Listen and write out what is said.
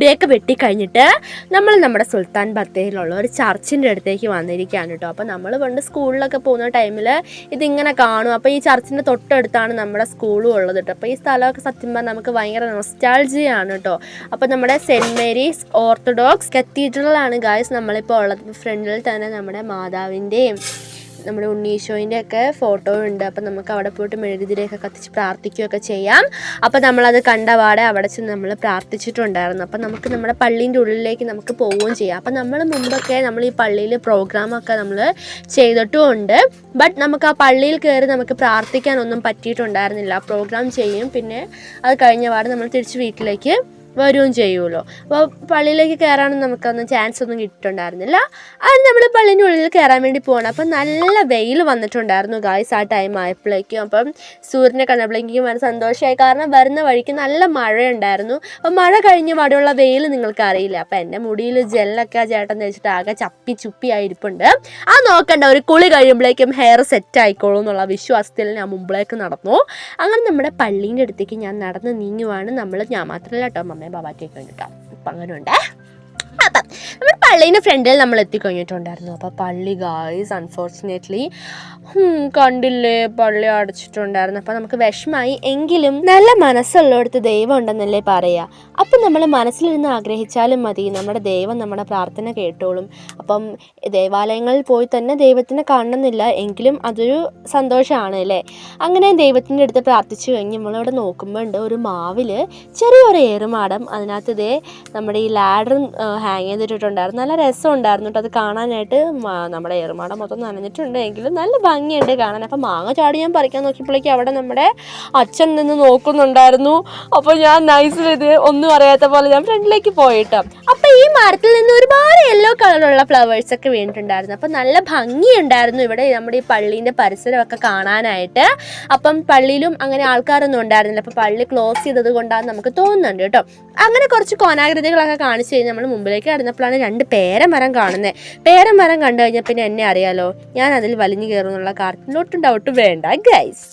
മുടിയൊക്കെ വെട്ടിക്കഴിഞ്ഞിട്ട് നമ്മൾ നമ്മുടെ സുൽത്താൻ ബത്തേരിയിലുള്ള ഒരു ചർച്ചിൻ്റെ അടുത്തേക്ക് വന്നിരിക്കുകയാണ് കേട്ടോ. അപ്പോൾ നമ്മൾ പണ്ട് സ്കൂളിലൊക്കെ പോകുന്ന ടൈമിൽ ഇതിങ്ങനെ കാണും. അപ്പോൾ ഈ ചർച്ചിൻ്റെ തൊട്ടടുത്താണ് നമ്മുടെ സ്കൂളും ഉള്ളത് കേട്ടോ. അപ്പോൾ ഈ സ്ഥലമൊക്കെ സത്യം പറഞ്ഞാൽ നമുക്ക് ഭയങ്കര നൊസ്റ്റാൾജിയാണ് കേട്ടോ. അപ്പോൾ നമ്മുടെ സെൻറ്റ് മേരീസ് ഓർത്തഡോക്സ് കത്തീഡ്രലാണ് ഗായ്സ് നമ്മളിപ്പോൾ ഉള്ളത്. ഫ്രണ്ടിൽ തന്നെ നമ്മുടെ മാതാവിൻ്റെയും നമ്മുടെ ഉണ്ണീശോൻ്റെ ഒക്കെ ഫോട്ടോ ഉണ്ട്. അപ്പം നമുക്ക് അവിടെ പോയിട്ട് മെഴുകുതിരിയൊക്കെ കത്തിച്ച് പ്രാർത്ഥിക്കുകയൊക്കെ ചെയ്യാം. അപ്പം നമ്മളത് കണ്ടപാടെ അവിടെ ചെന്ന് നമ്മൾ പ്രാർത്ഥിച്ചിട്ടുണ്ടായിരുന്നു. അപ്പം നമുക്ക് നമ്മുടെ പള്ളീൻ്റെ ഉള്ളിലേക്ക് നമുക്ക് പോവുകയും ചെയ്യാം. അപ്പം നമ്മൾ മുമ്പൊക്കെ നമ്മൾ ഈ പള്ളിയിൽ പ്രോഗ്രാമൊക്കെ നമ്മൾ ചെയ്തിട്ടുമുണ്ട്. ബട്ട് നമുക്ക് ആ പള്ളിയിൽ കയറി നമുക്ക് പ്രാർത്ഥിക്കാനൊന്നും പറ്റിയിട്ടുണ്ടായിരുന്നില്ല. പ്രോഗ്രാം ചെയ്യും, പിന്നെ അത് കഴിഞ്ഞപാടെ നമ്മൾ തിരിച്ച് വീട്ടിലേക്ക് വരികയും ചെയ്യുമല്ലോ. അപ്പോൾ പള്ളിയിലേക്ക് കയറാനൊന്നും നമുക്കൊന്നും ചാൻസ് ഒന്നും കിട്ടിയിട്ടുണ്ടായിരുന്നില്ല. അത് നമ്മൾ പള്ളീൻ്റെ ഉള്ളിൽ കയറാൻ വേണ്ടി പോകണം. അപ്പം നല്ല വെയിൽ വന്നിട്ടുണ്ടായിരുന്നു ഗായ്സ് ആ ടൈം ആയപ്പോഴേക്കും. അപ്പം സൂര്യനെ കണ്ടപ്പോഴേക്കും വളരെ സന്തോഷമായി. കാരണം വരുന്ന വഴിക്ക് നല്ല മഴയുണ്ടായിരുന്നു. അപ്പം മഴ കഴിഞ്ഞ പാടെയുള്ള വെയിൽ നിങ്ങൾക്ക് അറിയില്ല. അപ്പം എൻ്റെ മുടിയിൽ ജെല്ലൊക്കെ ആ ചേട്ടൻ തേച്ചിട്ട് ആകെ ചപ്പി ചുപ്പി ആയിരിപ്പുണ്ട്. ആ നോക്കണ്ട, ഒരു കുളി കഴിയുമ്പോഴേക്കും ഹെയർ സെറ്റ് ആയിക്കോളൂ എന്നുള്ള വിശ്വാസത്തിൽ ഞാൻ മുമ്പിലേക്ക് നടന്നു. അങ്ങനെ നമ്മുടെ പള്ളീൻ്റെ അടുത്തേക്ക് ഞാൻ നടന്ന് നീങ്ങുവാണ്. ഞാൻ മാത്രമല്ല കേട്ടോ, അമ്മയും ബാബാറ്റൊക്കെ കണ്ടിട്ടാ. അപ്പം അങ്ങനെ ഉണ്ട്. അപ്പം നമ്മുടെ പള്ളീൻ്റെ ഫ്രണ്ടിൽ നമ്മൾ എത്തിക്കഴിഞ്ഞിട്ടുണ്ടായിരുന്നു. അപ്പോൾ പള്ളി ഗായ്സ് അൺഫോർച്ചുനേറ്റ്ലി കണ്ടില്ലേ, പള്ളി അടച്ചിട്ടുണ്ടായിരുന്നു. അപ്പോൾ നമുക്ക് വിഷമായി. എങ്കിലും നല്ല മനസ്സുള്ളിടത്ത് ദൈവം ഉണ്ടെന്നല്ലേ പറയുക. അപ്പം നമ്മൾ മനസ്സിലിരുന്ന് ആഗ്രഹിച്ചാലും മതി, നമ്മുടെ ദൈവം നമ്മുടെ പ്രാർത്ഥന കേട്ടോളും. അപ്പം ദേവാലയങ്ങളിൽ പോയി തന്നെ ദൈവത്തിനെ കാണണമെന്നില്ല, എങ്കിലും അതൊരു സന്തോഷമാണ് അല്ലേ. അങ്ങനെ ദൈവത്തിൻ്റെ അടുത്ത് പ്രാർത്ഥിച്ചു കഴിഞ്ഞ് നമ്മളിവിടെ നോക്കുമ്പോൾ ഉണ്ട് ഒരു മാവിൽ ചെറിയൊരു ഏറുമാടം. അതിനകത്ത് ഇതേ നമ്മുടെ ഈ ലാഡറും ഹാങ് ചെയ്തിട്ടുണ്ടായിരുന്നു. നല്ല രസം ഉണ്ടായിരുന്നു കേട്ടോ അത് കാണാനായിട്ട്. നമ്മുടെ ഏറുമാടം മൊത്തം നനഞ്ഞിട്ടുണ്ട്, എങ്കിലും നല്ല ഭംഗിയുണ്ട് കാണാൻ. അപ്പം മാങ്ങ ചാടി ഞാൻ പറിക്കാൻ നോക്കിയപ്പോഴേക്കും അവിടെ നമ്മുടെ അച്ഛൻ നിന്ന് നോക്കുന്നുണ്ടായിരുന്നു. അപ്പോൾ ഞാൻ നൈസിൽ ഇത് ഒന്നും അറിയാത്ത പോലെ ഞാൻ ഫ്രണ്ടിലേക്ക് പോയിട്ടോ. അപ്പം ഈ മരത്തിൽ നിന്ന് ഒരുപാട് യെല്ലോ കളറുള്ള ഫ്ലവേഴ്സൊക്കെ വീണിട്ടുണ്ടായിരുന്നു. അപ്പം നല്ല ഭംഗിയുണ്ടായിരുന്നു ഇവിടെ നമ്മുടെ ഈ പള്ളീൻ്റെ പരിസരമൊക്കെ കാണാനായിട്ട്. അപ്പം പള്ളിയിലും അങ്ങനെ ആൾക്കാരൊന്നും ഉണ്ടായിരുന്നില്ല. അപ്പം പള്ളി ക്ലോസ് ചെയ്തത് കൊണ്ടാണ് നമുക്ക് തോന്നുന്നുണ്ട് കേട്ടോ. അങ്ങനെ കുറച്ച് കോനാകൃതികളൊക്കെ കാണിച്ച് കഴിഞ്ഞ് നമ്മൾ മുമ്പിലേക്ക് കടന്നപ്പോഴാണ് 2 പേരമരം കാണുന്നത്. പേരമരം കണ്ടു കഴിഞ്ഞാൽ പിന്നെ എന്നെ അറിയാലോ, ഞാൻ അതിൽ വലിഞ്ഞു കയറുന്നുള്ള കാര്യത്തിലൊട്ടും ഡൗട്ട് വേണ്ട ഗൈസ്.